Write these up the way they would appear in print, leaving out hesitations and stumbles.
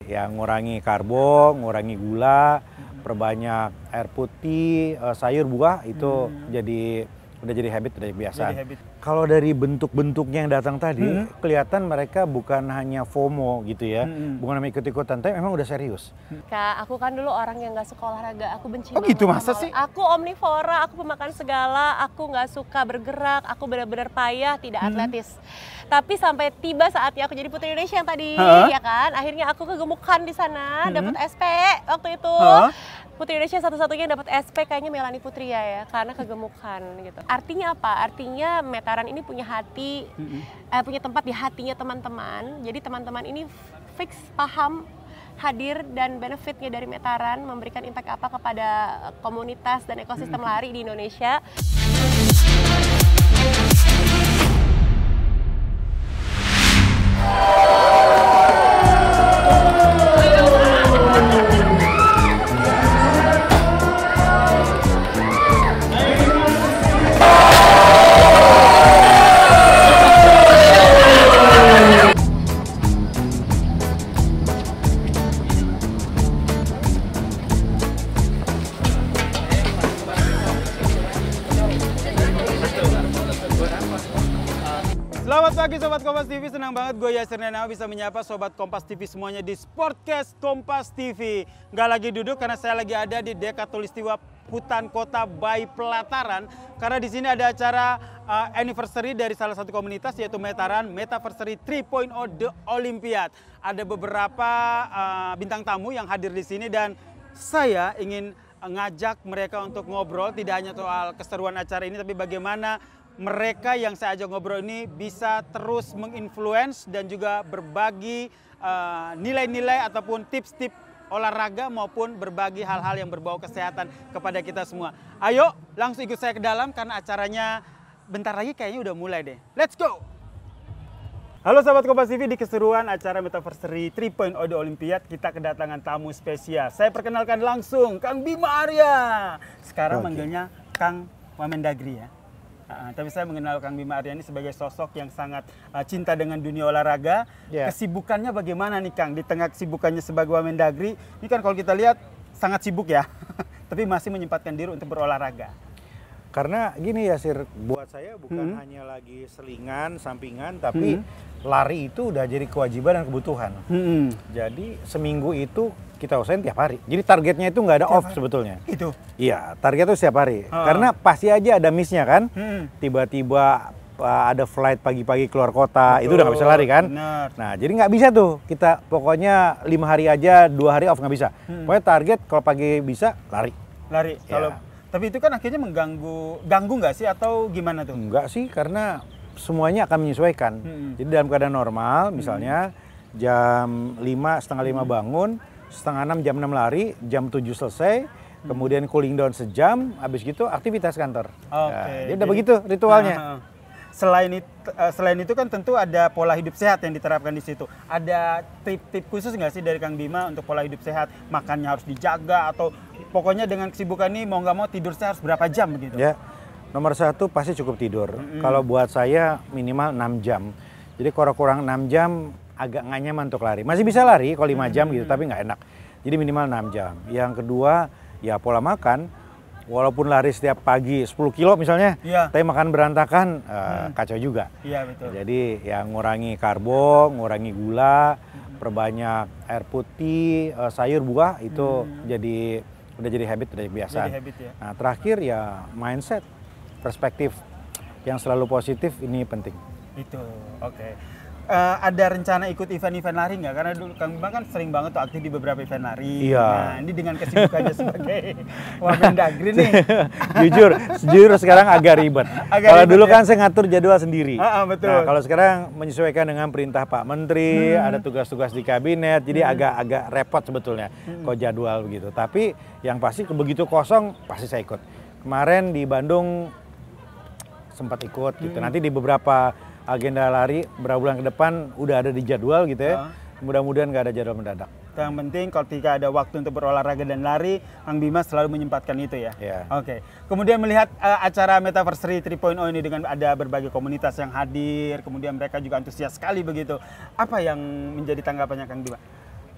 yang ngurangi karbo, ngurangi gula, perbanyak air putih, sayur, buah itu udah jadi habit, udah kebiasaan. Kalau dari bentuk-bentuknya yang datang tadi, kelihatan mereka bukan hanya FOMO gitu ya, bukan hanya ikut-ikutan, tapi memang udah serius. Kak, aku kan dulu orang yang nggak suka olahraga, aku benci Oh gitu, masa sih? Aku omnivora, aku pemakan segala, aku nggak suka bergerak, aku benar-benar payah, tidak atletis. Tapi sampai tiba saatnya aku jadi Putri Indonesia yang tadi, ya kan, akhirnya aku kegemukan di sana, dapat SP waktu itu. Putri Indonesia satu-satunya dapat SP kayaknya Melanie Putria ya, karena kegemukan gitu. Artinya apa? Artinya Metaran ini punya hati, punya tempat di hatinya teman-teman. Jadi teman-teman ini fix paham hadir dan benefitnya dari Metaran, memberikan impact apa kepada komunitas dan ekosistem lari di Indonesia. Selamat pagi Sobat Kompas TV, senang banget gue Yasir Nenawa bisa menyapa Sobat Kompas TV semuanya di Sportcast Kompas TV. Nggak lagi duduk karena saya lagi ada di Dek Khatulistiwa Hutan Kota by Pelataran. Karena di sini ada acara anniversary dari salah satu komunitas yaitu Metaran Metaversary 3.0 The Olympiad. Ada beberapa bintang tamu yang hadir di sini dan saya ingin ngajak mereka untuk ngobrol tidak hanya soal keseruan acara ini tapi bagaimana mereka yang saya ajak ngobrol ini bisa terus menginfluence dan juga berbagi nilai-nilai ataupun tips-tips olahraga maupun berbagi hal-hal yang berbau kesehatan kepada kita semua. Ayo langsung ikut saya ke dalam karena acaranya bentar lagi kayaknya udah mulai deh. Let's go! Halo Sahabat Kompas TV, di keseruan acara Metaversary 3.0 The Olympiad kita kedatangan tamu spesial. Saya perkenalkan langsung Kang Bima Arya. Sekarang manggilnya Kang Wamendagri ya. Tapi saya mengenal Kang Bima Arya ini sebagai sosok yang sangat cinta dengan dunia olahraga. Kesibukannya bagaimana nih Kang? Di tengah kesibukannya sebagai Wamendagri, ini kan kalau kita lihat sangat sibuk ya, tapi masih menyempatkan diri untuk berolahraga. Karena gini ya Sir, buat saya bukan hanya lagi selingan, sampingan, tapi lari itu udah jadi kewajiban dan kebutuhan. Jadi seminggu itu kita usahain tiap hari. Jadi targetnya itu nggak ada off sebetulnya. Itu? Iya, target itu setiap hari. Karena pasti aja ada missnya kan. Tiba-tiba ada flight pagi-pagi keluar kota, itu udah nggak bisa lari kan. Nah, jadi nggak bisa tuh kita pokoknya 5 hari aja, 2 hari off nggak bisa. Pokoknya target kalau pagi bisa lari. Lari. Kalau tapi itu kan akhirnya ganggu nggak sih atau gimana tuh? Enggak sih, karena semuanya akan menyesuaikan. Jadi dalam keadaan normal, misalnya jam 5, setengah 5 bangun, setengah 6 jam 6 lari, jam 7 selesai, kemudian cooling down sejam, habis gitu aktivitas kantor. Jadi udah begitu ritualnya. Selain itu kan tentu ada pola hidup sehat yang diterapkan di situ. Ada tip-tip khusus nggak sih dari Kang Bima untuk pola hidup sehat? Makannya harus dijaga atau pokoknya dengan kesibukan ini mau nggak mau tidur saya harus berapa jam begitu? Ya, nomor 1 pasti cukup tidur. Kalau buat saya minimal 6 jam. Jadi kalau kurang 6 jam agak nggak nyaman untuk lari. Masih bisa lari kalau 5 jam gitu, tapi nggak enak. Jadi minimal 6 jam. Yang kedua, ya pola makan. Walaupun lari setiap pagi 10 kilo misalnya, tapi makan berantakan, kacau juga. Iya, betul. Jadi yang ngurangi karbo, ngurangi gula, perbanyak air putih, sayur, buah, itu udah jadi habit, udah kebiasaan. Nah, terakhir ya mindset, perspektif yang selalu positif ini penting. Itu, oke. Ada rencana ikut event-event lari nggak? Karena dulu Kang Bima kan sering banget tuh aktif di beberapa event lari. Nah, ini dengan kesibukannya sebagai Wamendagri nih. Jujur sekarang agak ribet. Kalau dulu kan saya ngatur jadwal sendiri. Betul. Nah, kalau sekarang menyesuaikan dengan perintah Pak Menteri, ada tugas-tugas di kabinet, jadi agak repot sebetulnya kok jadwal begitu. Tapi yang pasti begitu kosong pasti saya ikut. Kemarin di Bandung sempat ikut gitu. Nanti di beberapa agenda lari berapa bulan ke depan udah ada di jadwal gitu ya. Mudah-mudahan nggak ada jadwal mendadak. Yang penting ketika ada waktu untuk berolahraga dan lari, Kang Bima selalu menyempatkan itu ya. Oke. Kemudian melihat acara Metaversary 3.0 ini dengan ada berbagai komunitas yang hadir, kemudian mereka juga antusias sekali begitu. Apa yang menjadi tanggapannya Kang Bima?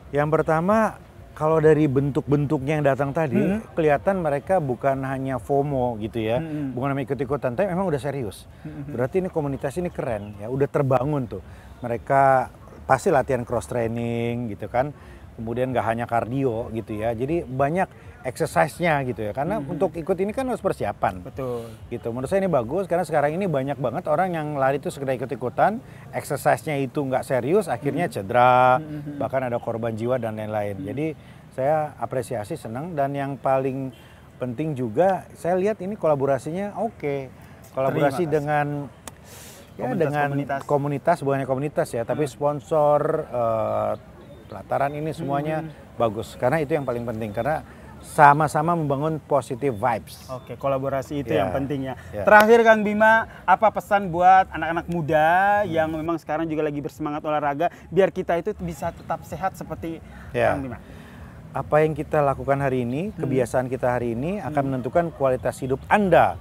Yang pertama, kalau dari bentuk-bentuknya yang datang tadi, kelihatan mereka bukan hanya FOMO gitu ya, bukan hanya ikut-ikutan, tapi memang udah serius. Berarti ini komunitas ini keren ya, udah terbangun tuh. Mereka pasti latihan cross training gitu kan, kemudian nggak hanya kardio gitu ya, jadi banyak exercise-nya gitu ya, karena untuk ikut ini kan harus persiapan. Betul. Gitu, menurut saya ini bagus karena sekarang ini banyak banget orang yang lari itu sekedar ikut-ikutan, exercise-nya itu nggak serius, akhirnya cedera, bahkan ada korban jiwa dan lain-lain. Jadi saya apresiasi, senang, dan yang paling penting juga saya lihat ini kolaborasinya oke. Kolaborasi dengan komunitas, bukannya komunitas ya, tapi sponsor, pelataran ini semuanya bagus. Karena itu yang paling penting, karena sama-sama membangun positive vibes. Oke, kolaborasi itu yang pentingnya. Terakhir Kang Bima, apa pesan buat anak-anak muda yang memang sekarang juga lagi bersemangat olahraga, biar kita itu bisa tetap sehat seperti Kang Bima? Apa yang kita lakukan hari ini, kebiasaan kita hari ini akan menentukan kualitas hidup Anda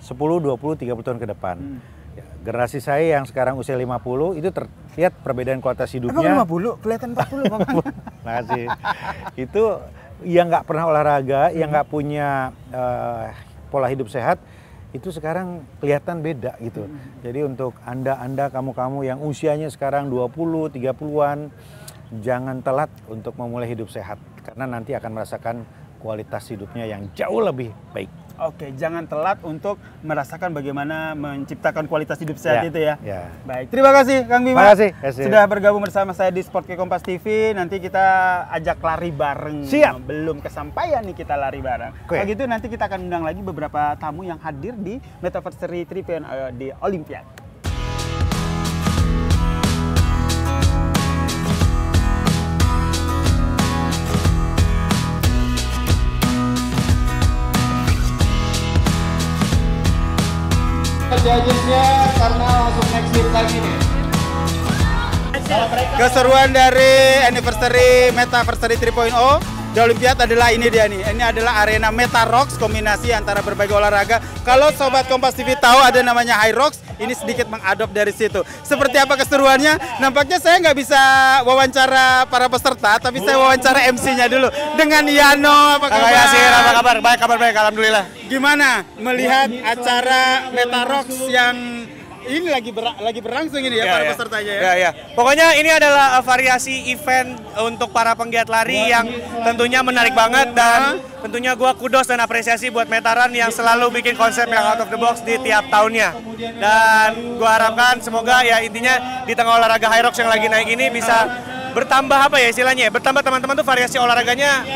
10, 20, 30 tahun ke depan. Generasi saya yang sekarang usia 50 itu terlihat perbedaan kualitas hidupnya. Emang 50? Kelihatan 40 Bang. Makasih. Itu yang nggak pernah olahraga, yang nggak punya pola hidup sehat, itu sekarang kelihatan beda gitu. Jadi untuk Anda, kamu-kamu yang usianya sekarang 20, 30-an, jangan telat untuk memulai hidup sehat. Karena nanti akan merasakan kualitas hidupnya yang jauh lebih baik. Oke, jangan telat untuk merasakan bagaimana menciptakan kualitas hidup sehat itu ya. Baik, terima kasih Kang Bima. Terima kasih. Sudah bergabung bersama saya di Sport Kompas TV. Nanti kita ajak lari bareng. Siap. Belum kesampaian nih kita lari bareng. Kalau gitu nanti kita akan undang lagi beberapa tamu yang hadir di Metaversary 3.0 di Olimpiade. Judgesnya karena langsung next shift lagi nih. Keseruan dari anniversary Metaversary 3.0 di Olimpiade adalah ini dia nih. Ini adalah arena Meta Rocks, kombinasi antara berbagai olahraga. Kalau Sobat Kompas TV tahu ada namanya High Rocks, ini sedikit mengadop dari situ. Seperti apa keseruannya? Nampaknya saya nggak bisa wawancara para peserta, tapi saya wawancara MC-nya dulu. Dengan Yano, apa kabar? Apa kabar? Baik, kabar baik, alhamdulillah. Gimana melihat acara Meta Rocks yang ini lagi berlangsung ini ya, para pesertanya ya? Pokoknya ini adalah variasi event untuk para penggiat lari yang tentunya menarik banget, dan tentunya gua kudos dan apresiasi buat Metaran yang selalu bikin konsep yang out of the box di tiap tahunnya. Dan gua harapkan semoga ya intinya di tengah olahraga High Rocks yang lagi naik ini bisa bertambah apa ya istilahnya, bertambah teman-teman tuh variasi olahraganya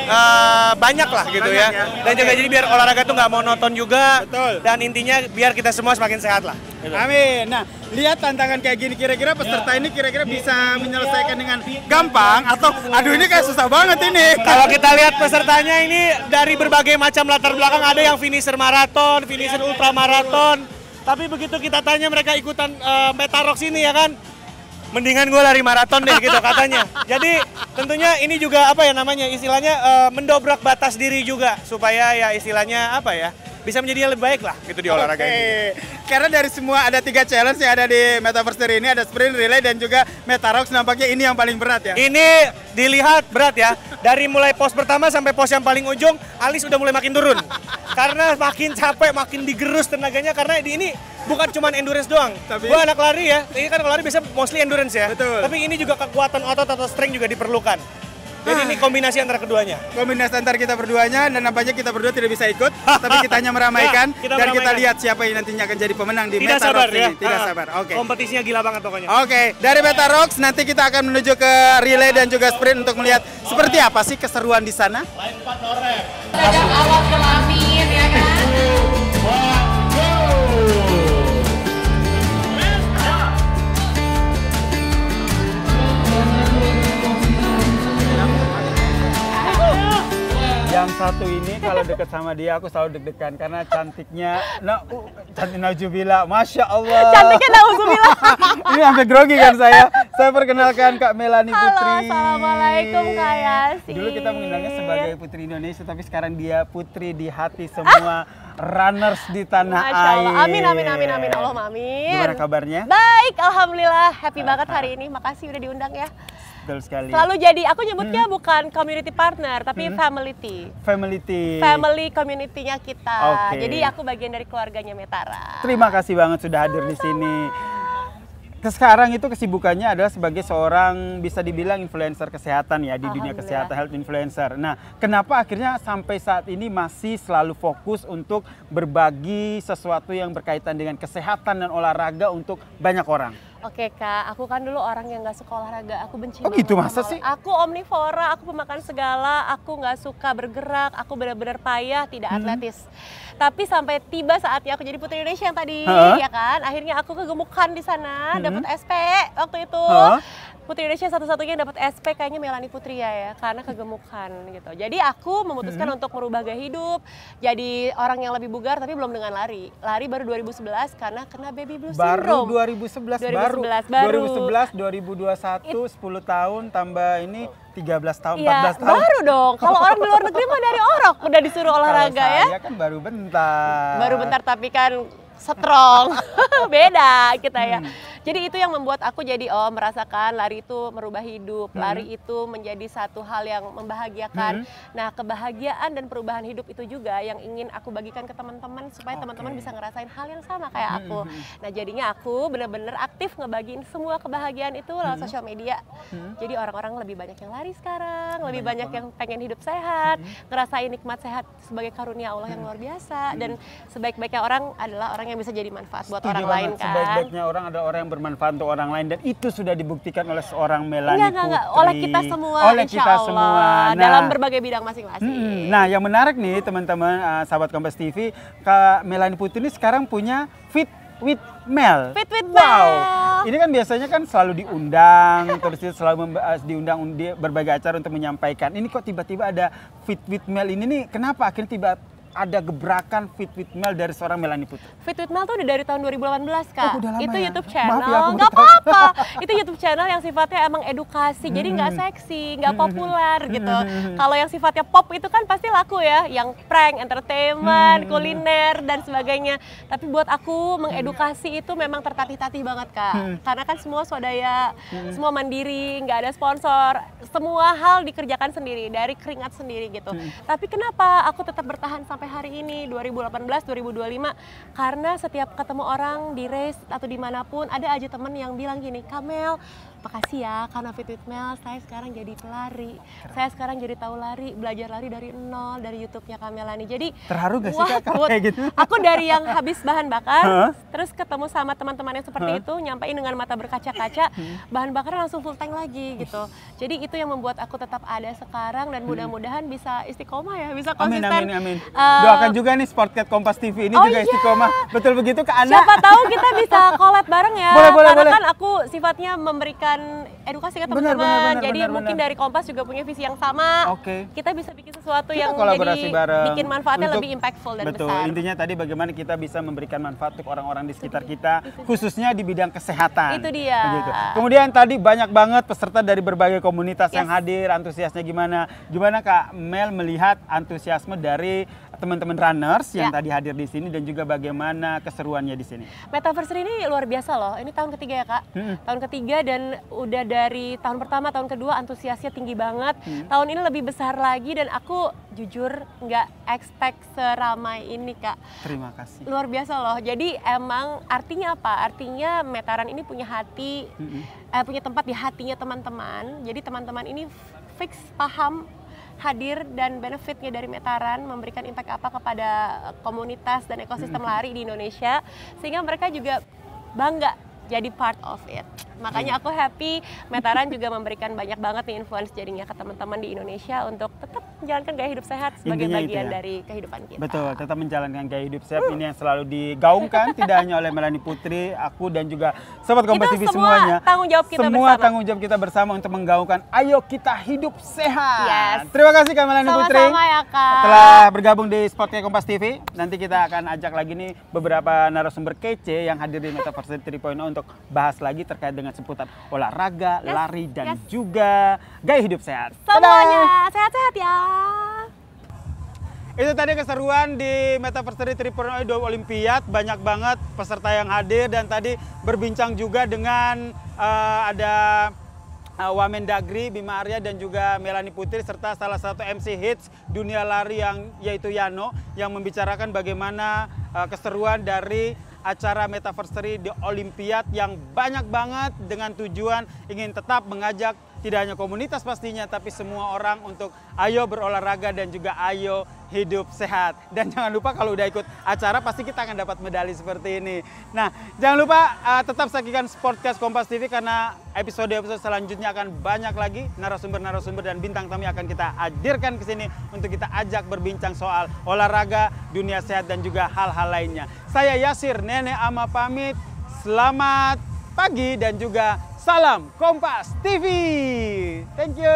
banyak lah gitu ya. Dan juga jadi biar olahraga tuh nggak monoton juga. Betul. Dan intinya biar kita semua semakin sehat lah gitu. Amin. Nah, lihat tantangan kayak gini, kira-kira peserta ini kira-kira bisa menyelesaikan dengan gampang atau aduh ini kayak susah banget ini. Kalau kita lihat pesertanya ini dari berbagai macam latar belakang, ada yang finisher maraton, finisher ultramaraton. Tapi begitu kita tanya mereka ikutan Meta Rocks ini ya kan, mendingan gue lari maraton deh gitu katanya. Jadi tentunya ini juga apa ya namanya istilahnya mendobrak batas diri juga supaya ya istilahnya apa ya bisa menjadi lebih baik lah gitu di olahraga ini. Karena dari semua ada 3 challenge yang ada di Metaversary ini, ada sprint, relay, dan juga Meta Rocks, nampaknya ini yang paling berat ya? Ini dilihat berat ya, dari mulai pos pertama sampai pos yang paling ujung, alis udah mulai makin turun. Karena makin capek, makin digerus tenaganya, karena di ini bukan cuma endurance doang. Gua anak lari ya, ini kan kalau lari biasa mostly endurance ya. Betul. Tapi ini juga kekuatan otot atau strength juga diperlukan. Jadi ini kombinasi antara keduanya. Kombinasi antara kita berduanya, dan nampaknya kita berdua tidak bisa ikut, tapi kita hanya meramaikan, dan kita lihat siapa yang nantinya akan jadi pemenang di Meta Rocks ini. Tidak sabar. Oke. Kompetisinya gila banget pokoknya. Oke, dari Meta Rocks nanti kita akan menuju ke relay dan juga sprint untuk melihat seperti apa sih keseruan di sana. Sejak awal kelamin ya kan. Yang satu ini kalau deket sama dia aku selalu deg-degan karena cantiknya, cantik nauzubillah, masya Allah. Cantiknya nauzubillah. Ini sampai grogi kan saya. Saya perkenalkan Kak Melani Putri. Halo, assalamualaikum Kak Yasin. Dulu kita mengenalnya sebagai Putri Indonesia, tapi sekarang dia putri di hati semua runners di tanah Masya Allah. air. Amin, amin, amin, amin. Allahumma amin. Gimana kabarnya? Baik, alhamdulillah. Happy banget hari ini. Makasih udah diundang ya. Betul sekali. Selalu jadi, aku nyebutnya bukan community partner, tapi family community-nya kita. Jadi aku bagian dari keluarganya Metara. Terima kasih banget sudah hadir di sini. Sekarang itu kesibukannya adalah sebagai seorang bisa dibilang influencer kesehatan ya di dunia kesehatan, health influencer. Nah, kenapa akhirnya sampai saat ini masih selalu fokus untuk berbagi sesuatu yang berkaitan dengan kesehatan dan olahraga untuk banyak orang? Oke Kak, aku kan dulu orang yang gak suka olahraga, aku benci banget. Oh gitu, masa sih? Aku omnivora, aku pemakan segala, aku gak suka bergerak, aku benar-benar payah, tidak atletis. Tapi sampai tiba saatnya aku jadi Putri Indonesia yang tadi, ya kan? Akhirnya aku kegemukan di sana, dapat SP waktu itu. Putri Indonesia satu-satunya yang dapat SP kayaknya Melanie Putria ya, karena kegemukan gitu. Jadi aku memutuskan untuk merubah gaya hidup, jadi orang yang lebih bugar tapi belum dengan lari. Lari baru 2011 karena kena baby blue syndrome. Baru 2011, 2021, 10 tahun tambah ini 13 tahun, 14 tahun. Baru dong. Kalau orang di luar negeri mah dari orok udah disuruh olahraga ya. Saya kan baru bentar. Baru bentar tapi kan strong. Beda kita ya. Jadi itu yang membuat aku jadi merasakan lari itu merubah hidup. Lari itu menjadi satu hal yang membahagiakan. Nah, kebahagiaan dan perubahan hidup itu juga yang ingin aku bagikan ke teman-teman supaya teman-teman bisa ngerasain hal yang sama kayak aku. Nah, jadinya aku benar-benar aktif ngebagiin semua kebahagiaan itu lewat sosial media. Jadi orang-orang lebih banyak yang lari sekarang, lebih banyak yang pengen hidup sehat, ngerasain nikmat sehat sebagai karunia Allah yang luar biasa. Dan sebaik-baiknya orang adalah orang yang bisa jadi manfaat buat orang lain kan. Sebaik-baiknya orang adalah orang yang bermanfaat untuk orang lain, dan itu sudah dibuktikan oleh seorang Melanie Putri. Oleh kita semua, insya Allah, dalam berbagai bidang masing-masing. Nah, yang menarik nih teman-teman, sahabat Kompas TV, Kak Melanie Putri ini sekarang punya Fit with Mel. Fit with Mel. Ini kan biasanya kan selalu diundang, terus selalu diundang berbagai acara untuk menyampaikan. Ini kok tiba-tiba ada Fit with Mel ini nih, kenapa akhirnya tiba ada gebrakan Fit with Mel dari seorang Melanie Putri? Fit with Mel tuh udah dari tahun 2018 Kak. Udah lama itu ya? YouTube channel, Maaf ya, nggak apa-apa. Itu YouTube channel yang sifatnya emang edukasi, jadi nggak seksi, nggak populer gitu. Kalau yang sifatnya pop itu kan pasti laku ya, yang prank, entertainment, kuliner dan sebagainya. Tapi buat aku mengedukasi itu memang tertatih-tatih banget Kak. Karena kan semua swadaya, semua mandiri, nggak ada sponsor, semua hal dikerjakan sendiri dari keringat sendiri gitu. Tapi kenapa aku tetap bertahan sampai hari ini 2018 2025, karena setiap ketemu orang di race atau dimanapun ada aja temen yang bilang gini, Kamel makasih ya karena Fit with Mel saya sekarang jadi pelari, saya sekarang jadi tahu lari, belajar lari dari nol dari YouTube-nya Kamelani. Jadi terharu gak sih Kak kayak gitu? Aku dari yang habis bahan bakar terus ketemu sama teman-teman yang seperti itu, nyampein dengan mata berkaca-kaca, bahan bakar langsung full tank lagi gitu. Jadi itu yang membuat aku tetap ada sekarang, dan mudah-mudahan bisa istiqomah ya, bisa konsisten. Amin. Doakan juga nih Sportcat Kompas TV ini juga istiqomah. Betul begitu Kak Ana? Siapa tahu kita bisa collab bareng ya. Karena kan aku sifatnya memberikan edukasi ke teman-teman. Jadi mungkin dari Kompas juga punya visi yang sama. Kita bisa bikin sesuatu yang jadi bikin manfaatnya lebih impactful dan besar. Betul. Intinya tadi bagaimana kita bisa memberikan manfaat untuk orang-orang di sekitar kita, khususnya di bidang kesehatan. Itu dia. Begitu. Kemudian tadi banyak banget peserta dari berbagai komunitas yang hadir, antusiasnya gimana? Gimana Kak Mel melihat antusiasme dari teman-teman runners yang tadi hadir di sini, dan juga bagaimana keseruannya di sini? Metaversary ini luar biasa loh. Ini tahun ketiga ya Kak. Tahun ketiga, dan udah dari tahun pertama, tahun kedua antusiasnya tinggi banget. Tahun ini lebih besar lagi, dan aku jujur nggak expect seramai ini Kak. Terima kasih. Luar biasa loh. Jadi emang artinya apa? Artinya Metaran ini punya hati, punya tempat di hatinya teman-teman. Jadi teman-teman ini fix paham hadir dan benefitnya dari Metaran, memberikan impact apa kepada komunitas dan ekosistem lari di Indonesia, sehingga mereka juga bangga jadi part of it. Makanya aku happy Metaran juga memberikan banyak banget nih influence jadinya ke teman-teman di Indonesia untuk tetap menjalankan gaya hidup sehat sebagai bagian dari kehidupan kita. Betul, tetap menjalankan gaya hidup sehat ini yang selalu digaungkan tidak hanya oleh Melanie Putri, aku dan juga Sobat Kompas TV semuanya. Tanggung jawab kita semua bersama. Tanggung jawab kita bersama untuk menggaungkan ayo kita hidup sehat. Terima kasih Kak Melanie Putri. Sama-sama ya Kak. Telah bergabung di Sportcat Kompas TV. Nanti kita akan ajak lagi nih beberapa narasumber kece yang hadir di Metaversary 3.0 untuk bahas lagi terkait dengan seputar olahraga, lari, dan juga gaya hidup sehat. Semuanya sehat-sehat ya. Itu tadi keseruan di Metaversary 3.0 Olimpiad. Banyak banget peserta yang hadir, dan tadi berbincang juga dengan ada Wamendagri, Bima Arya dan juga Melanie Putri serta salah satu MC hits dunia lari yang yaitu Yano yang membicarakan bagaimana keseruan dari acara Metaversary di Olimpiad yang banyak banget dengan tujuan ingin tetap mengajak tidak hanya komunitas pastinya tapi semua orang untuk ayo berolahraga dan juga ayo hidup sehat. Dan jangan lupa kalau udah ikut acara pasti kita akan dapat medali seperti ini. Nah, jangan lupa tetap saksikan Sportcast Kompas TV karena episode-episode selanjutnya akan banyak lagi narasumber-narasumber dan bintang tamu yang akan kita hadirkan ke sini untuk kita ajak berbincang soal olahraga, dunia sehat dan juga hal-hal lainnya. Saya Yasir Nenek Ama pamit. Selamat pagi dan juga salam Kompas TV. Thank you.